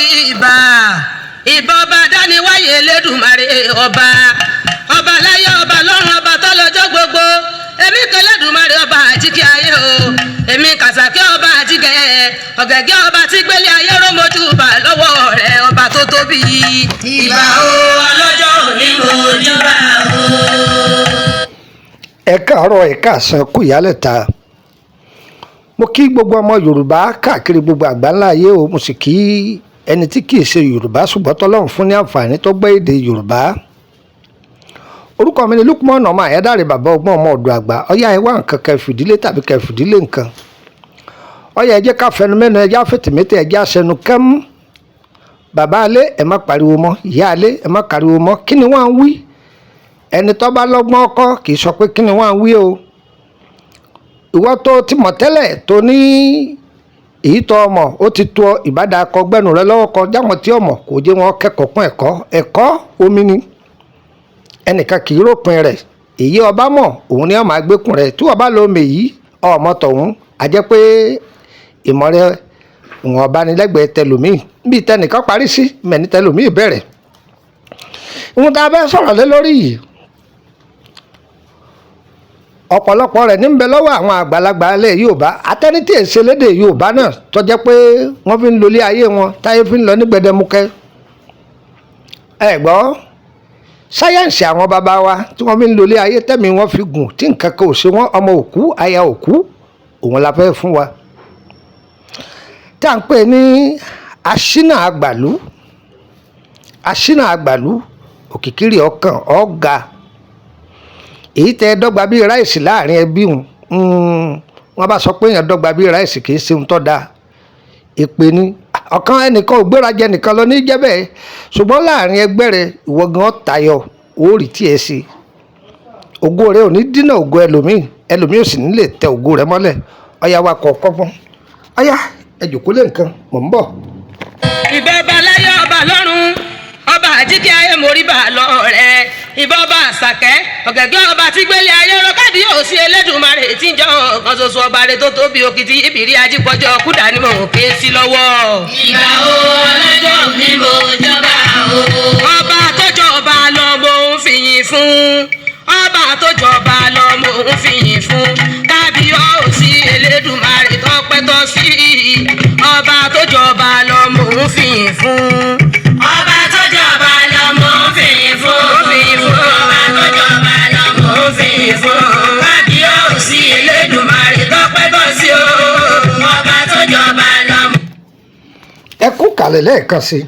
ìbà ìbà ọba dániwáyé Elédùmarè ọba láyé ọba lọ́run ọba tó lọ́jọ́ gbogbo èmi k'Ẹlẹ́dùmarè ọba àjíkẹ́ ayé o èmi kàsàkẹ́ ọba àjíkẹ́ ọ̀gẹ̀gẹ́ ọba tí gbélé ayé rómojú bà lọ́wọ́ rẹ̀ ọba tó tóbi. ìbà o ọlọ́jọ́ òní mojú bá o. ẹ káàárọ̀ ẹ káàsán kú ìyálẹ̀ta mo kí gbogbo ọmọ Yorùbá káàkiri gbogbo àgbáńlá ayé o mo sì kí ẹni tí kì í ṣe Yorùbá ṣùgbọ́n tọ́lọ́run fún ní àǹfààní tó gbọ́ èdè Yorùbá. Orúkọ mi ni Lukman ọmọ Ayédáre bàbá ọgbọ́n ọmọ ọ̀dọ̀ àgbà ọyá ẹ wá nǹkan kẹfìdílé tàbí kẹfìdílé nǹkan ọyá ẹ jẹ́ ká fẹnu mẹ́nu ẹ jẹ́ àfẹ̀tẹ̀mẹ́tẹ̀ ẹ jẹ́ àṣẹnu kẹ́mú bàbá alẹ́ ẹ má pariwo mọ́ ìyá alẹ́ ẹ má pariwo mọ́ kí ni wọ́n ń wí ẹni tó bá lọ́gbọ́n ọkọ kì í sọ pé kí ni wọ́n ń wí o ìwọ tó ti mọ̀ tẹ́lẹ̀ tó ní èyí tó ọmọ ó ti tó ìbádà akọ gbẹ́nu rẹ lọ́wọ́ kọ jáwọn tí ọmọ kò jẹ́ wọn kẹ́kọ̀ọ́ pọ́n ẹ̀kọ́ omi ni ẹnìkan kì í ròpin rẹ̀ èyí ọba mọ̀ òun ni ọmọ agbékùn rẹ̀ tí ọba lómi yìí ọmọ tọ̀hún a jẹ́ pé ìmọ̀ rẹ̀ wọn ọba ní lẹ́gbẹ̀ẹ́ tẹlòmíì bí tẹnìkan parí sí mẹ́ni tẹlòmíì bẹ̀rẹ̀ ìwọ̀n tá a bẹ́ sọ̀rọ̀ lé lórí yìí ọ̀pọ̀lọpọ̀ rẹ̀ níbẹ̀ lọ́wọ́ àwọn àgbàlagbà ilẹ̀ Yorùbá atẹ́nitì èsè lédè Yorùbá náà tó jẹ́ pé wọ́n fi ń lólé ayé wọn táyé fi ń lọ ní gbẹdẹmukẹ́ ẹ gbọ́ sáyẹ́ǹsì àwọn bàbá wa tí wọ́n fi ń lólé ayé tẹ́mi wọ́n fi gùn tí nǹkan kan ò ṣe wọ́n ọmọ òkú aya òkú òun la fẹ́ fún wa tá à ń pè ní Asina Agbalu òkìkiri ọkàn ọ̀gá èyí tẹ dọ́gba bíi ráìsì láàrin ẹbí wọn bá sọ pé èèyàn dọ́gba bíi ráìsì kì í ṣe ohun tó dáa èpè ni ọ̀kan ẹnìkan ò gbérajẹ nìkan lọ ní jẹ́ bẹ́ẹ̀ ṣùgbọ́n láàrin ẹgbẹ́ rẹ ìwọ gan tayọ òórì tí ẹ ṣe ògo rẹ ò ní dínà ògo ẹlòmíì ò sì ní lè tẹ ògo rẹ mọ́lẹ̀ ọ̀yá wa kọ̀ kọ́gbọ́n ọ̀yá ẹ jòkó lé nǹkan mò ń bọ̀. ìbà ọba láyé ọba lọ́run ọba àjíkẹ́ ayé mórí bà lọ rẹ̀ ìbà ọba àṣàkẹ́ ọ̀gẹ̀gẹ́ ọba tí gbélé ayé rọ káàdì yóò sí Elédùmarè tí ń jọ ọ̀kan ṣoṣo ọba rẹ̀ tó tóbi òkìtì ìbìrí ajípọ̀jọ́ kúdà ní mò ń ké sí lọ́wọ́. ìbà o ọlọ́jọ́ mi mo jọba o. ọba àtọ́jọba lọ mò ń fìyìn fún ọba àtọ́jọba lọ mò ń fìyìn fún kábíyèsí Elédùmarè tọ́pẹ́ tọ́ sí ọba àtọ́jọba lọ mò ń fìyìn fún. ọba àtọ́jọba lọ mò ń fìyìn fún. ọba àtọ́jọba lọ mò ń fìyìn fún. kábíyèsí Elédùmarè tọ́pẹ́ tọ́ sí ọba àtọ́jọba lọ. ẹ kú kàlẹ̀ lẹ́ẹ̀kan sí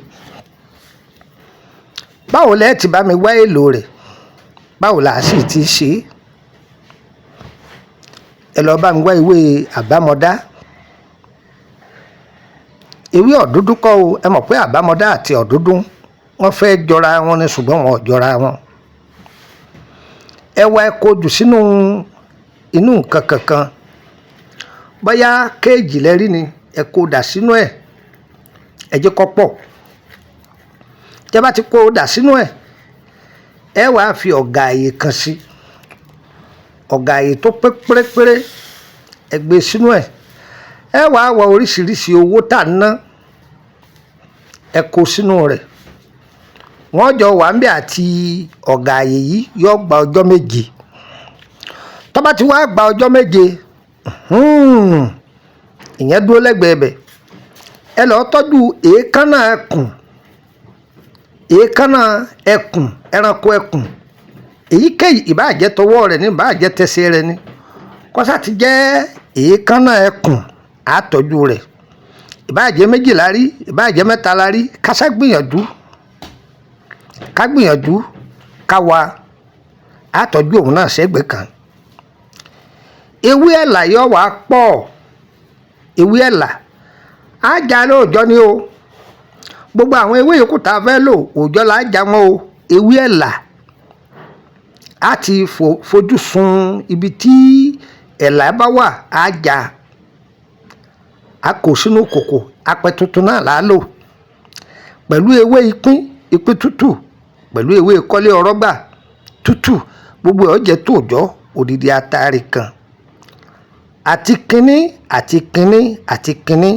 báwo lẹ́ẹ̀ ti bá mi wá èlò rẹ̀ báwo la sì ti ṣe ẹ lọ bá mi wá ìwé àbámọ̀dá ìwé ọ̀dúndún kọ́ o ẹ mọ̀ pé àbámọ̀dá àti ọ̀dúndún wọ́n fẹ́ jọra wọn ni ṣùgbọ́n wọn ò jọra wọn ẹ wá ẹ kó jù sínú inú nǹkan kankan bóyá kéèjì lẹ́rí ni ẹ kó dà sínú ẹ jẹ́ kó pọ̀ tẹ́ bá ti kó dà sínú ẹ wàá fi ọ̀gà àyè kan sí ọ̀gà àyè tó pé pérépéré ẹ gbé sínú ẹ wàá wọ oríṣiríṣi owó tà ń ná ẹ kó sínú rẹ̀ wọ́n jọ wà ń bẹ àti ọ̀gà àyè yìí yóò gba ọjọ́ méje tó bá ti wá gba ọjọ́ méje ìyẹn dúró lẹ́gbẹ̀ẹ́ bẹ̀ ẹ lọ́ọ́ tọ́jú èékánná ẹkùn ẹranko ẹkùn èyíkéyìí ìbáàjẹ́ tọwọ́ rẹ̀ ní ìbáàjẹ́ tẹsẹ̀ rẹ̀ ní kọ́sà ti jẹ́ èékánná ẹkùn àtọ́jú rẹ̀ ìbáàjẹ́ 2 la rí ìbáàjẹ́ 3 la rí kásá gbìyànjú ká wa àtọ́jú òun náà sẹ́gbẹ̀ẹ́ kan ewé ẹ̀là yọ wá pọ̀ ewé ẹ̀là ájà lóòjọ́ ni o gbogbo àwọn ewé yòókù tá a fẹ́ lò òòjọ́ la já wọn o ewé ẹ̀là á ti fojú sun ibi tí ẹ̀là bá wà á já a kò sínú kòkò apẹ tuntun náà là á lò pẹ̀lú ewé ìpín tútù pẹ̀lú ewé kọ́lé ọ̀rọ̀gbà tútù gbogbo ẹ̀ jẹ́ tòòjọ́ odidi atari kan àti kínní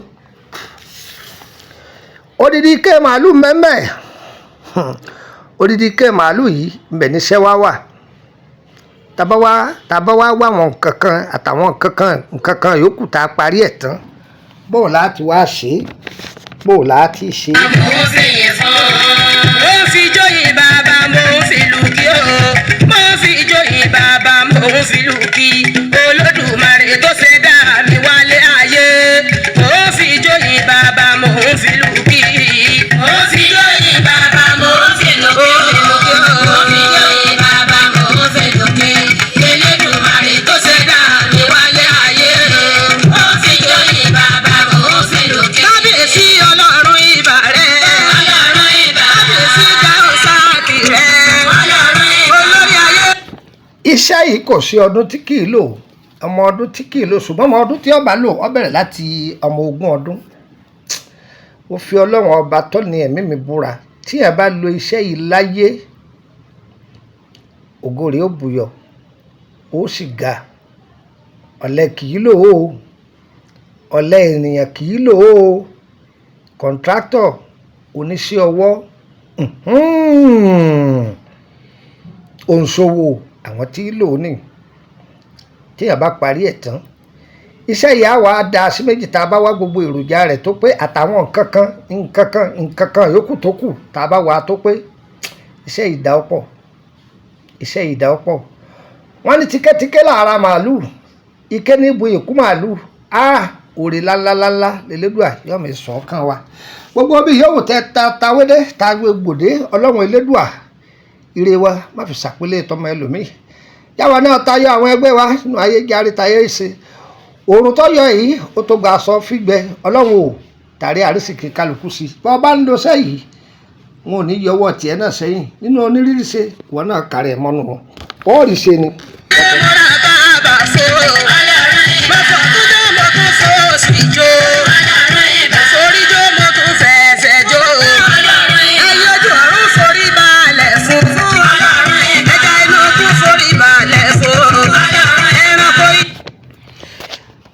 odidi ike màálù mẹ́mẹ́ odidi ike màálù yìí ńbẹ̀ níṣẹ́ wá wà tàbá wá wá àwọn nǹkan kan àtàwọn nǹkan kan yòókù tá a parí ẹ̀ tán bóò láti wá ṣe é bóò láti ṣe é. mo fi yìn fún mo fi jóyè bàbá mo fi lù kí o mo fi jóyè bàbá mo fi lù kí Olódùmarè tó ṣe dá mi wálé ayé mo fi jóyè bàbá mo fi lù kí mo fi jóyè bàbá mo fi lù kí mo fi jóyè bàbá mo fi lù kí Olódùmarè tó ṣe dá mi wálé ayé mo fi jóyè bàbá mo fi lù kí. Kábíyèsí Ọlọ́run ìbà rẹ̀ Ọlọ́run ìbà kábíyèsí dáhùn sáàkì rẹ̀ Ọlọ́run ìbà olórí ayé. Iṣẹ́ yìí kò sí ọdún tí kì í lò ọmọ ọdún tí kì í lò ṣùgbọ́n ọmọ ọdún tí ọba lò ó bẹ̀rẹ̀ láti ọmọ 20 ọdún. Ó fi Ọlọ́run ọba tó ní ẹ̀mí mi búra tí ẹ bá lo iṣẹ́ yìí láyé ògo rẹ̀ ó bùyọ̀ ó sì ga. Ọ̀lẹ kì í lò ó ọ̀lẹ ènìyàn kì í lò ó kọ̀ǹtráktọ̀ oníṣẹ́ ọwọ́ òǹṣòwò àwọn tí í lò ó ní tí ẹ bá parí ẹ̀ tán iṣẹ́ yìí á wà á da sí méjì tá a bá wá gbogbo èròjà rẹ̀ tó pé àtàwọn nǹkan kan yòókù tó kù tá a bá wà á tó pé iṣẹ́ yìí dá ọ̀pọ̀ iṣẹ́ yìí dá ọ̀pọ̀ wọ́n ní tíkẹ́tíkẹ́ lára màálù ike ní ibu ìkú màálù òrè lálálálá lélẹ́dùà yọ̀mí sàn kàn wá gbogbo bí yòówù tẹ tawédé gbòdé Ọlọ́run Elédùà ire wa má fi ṣàpélé tọmọ ẹlòmíì yàwá náà tayọ àwọn ẹgbẹ́ wa nínú ayé járe tayé ṣe òòrùn tó yọ yìí ó tó gba aṣọ fígbẹ Ọlọ́run ò tàrí àrísìkí kálukú sí bọ́ bá ń lo sẹ́yìí wọn ò ní yọ ọwọ́ tiẹ̀ náà sẹ́yìn nínú onírírí ṣe ìwọ náà kárẹ̀ mọ́nú wọn ó rí ṣe ni.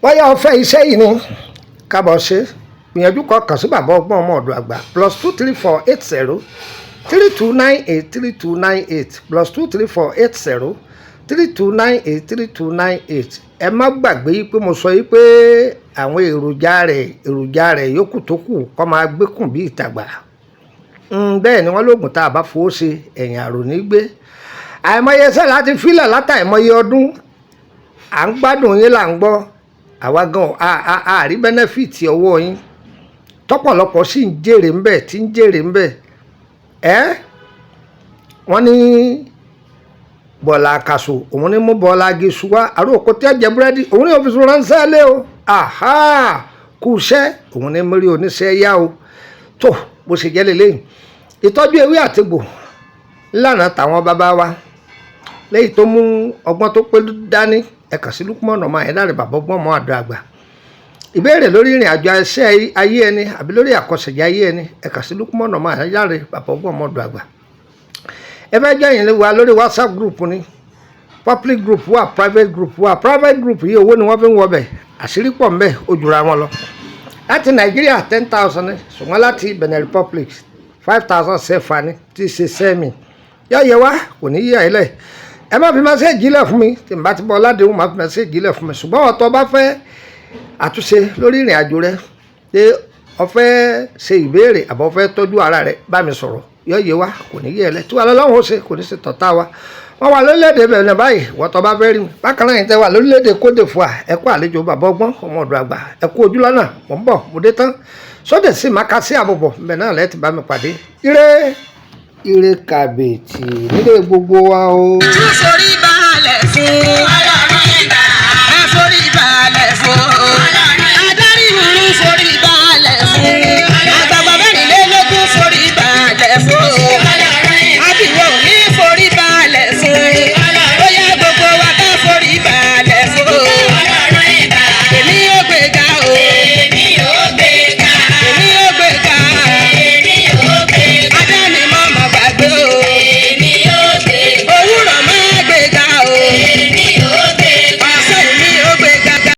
wáyà ọ̀fẹ́ iṣẹ́ yìí ni kábọ̀ ṣe gbìyànjú kọkàn sí bàbá ọgbọ́n ọmọ ọ̀dọ̀ àgbà +23480 3298 3298 +23480 3298 3298 ẹ má gbàgbé pé mo sọ yìí pé àwọn èròjà rẹ̀ yòókù tó kù kọ́ máa gbékùn bí ìtàgbà bẹ́ẹ̀ ni wọ́n lóògùn tá a bá fowó ṣe ẹ̀yìn àrò ní gbé àìmọye ẹsẹ̀ láti fílẹ̀ látàìmọye ọdún à ń gbádùn yín là ń gbọ́ àwa gan àárí bẹ́nẹ́fìtì ọwọ́ yín tọ́pọ̀lọpọ̀ sì ń jèrè ń bẹ̀ tí ń jèrè ń bẹ̀ wọ́n ní bọ̀ọ̀là àkàsò òun ní mú bọ̀ọ̀là agéṣu wá àrò òkú tí ó jẹ búrẹ́dì òun ní òfìsù ránṣẹ́ lé o kú iṣẹ́ òun ní mẹ́rin oníṣẹ́ yá o tó bó ṣe jẹ́ lélẹ́yìn ìtọ́jú ewé àtegbò lánàá tàwọn bàbá wa lẹ́yìn tó mú ọgbọ́n tó pé dání ẹ̀kà sí Lukman ọmọ ẹ̀dá rẹ̀ bàbá ọgbọ́n ọmọ àdó àgbà ìbéèrè lórí ìrìn àjò iṣẹ́ ayé ẹni àbí lórí àkọsẹ̀já ayé ẹni ẹ̀kà sí Lukman ọmọ ẹ̀dá rẹ̀ bàbá ọgbọ́n ọmọ àdó àgbà ẹ fẹ́ jẹ́ ìyìn wa lórí WhatsApp group ni public group wà private group yìí owó ni wọ́n fi ń wọbẹ̀ àṣírí pọ̀ ń bẹ ó jura wọn lọ láti Nàìjíríà 10,000 ni ṣùgbọ́n láti Benin Republic 5,000 sẹ́fà ni tí í ṣe sẹ́mi yọ̀ọ̀yẹ̀ wá kò ní yíyà ilẹ̀ ẹ má fi mẹ́sẹ̀jì lẹ̀ fún mi tí n bá ti bọ́ ládéhùn má fi mẹ́sẹ̀jì lẹ̀ fún mi ṣùgbọ́n ọ̀tọ̀ bá fẹ́ àtúnṣe lórí ìrìn àjò rẹ ṣé o fẹ́ ṣe ìbéèrè àbọ̀ fẹ́ tọ́jú ara rẹ bá mi sọ̀rọ̀ yọ̀ọ̀yẹ̀ wá kò ní yíyà ilẹ̀ tí wàá lọ́wọ́ ṣe kò ní ṣe tọ̀tà wa wọ́n wà lórílẹ̀‐èdè bẹ̀rẹ̀ báyìí wọ́tọ̀ bá fẹ́ rí mi bákan náà yìí tẹ́ wà lórílẹ̀‐èdè Côte d'Ivoire ẹ kú àlejò bàbá ọgbọ́n ọmọ ọ̀dọ̀ àgbà ẹ kú ojú lọ́nà mò ń bọ̀ mo dé tán sódè sí màkà sí àbọ̀bọ̀ bẹ̀ náà lẹ́ẹ̀ ti bá mi pàdé ire kàbètì nílé gbogbo wa o. ojú forí balẹ̀ fún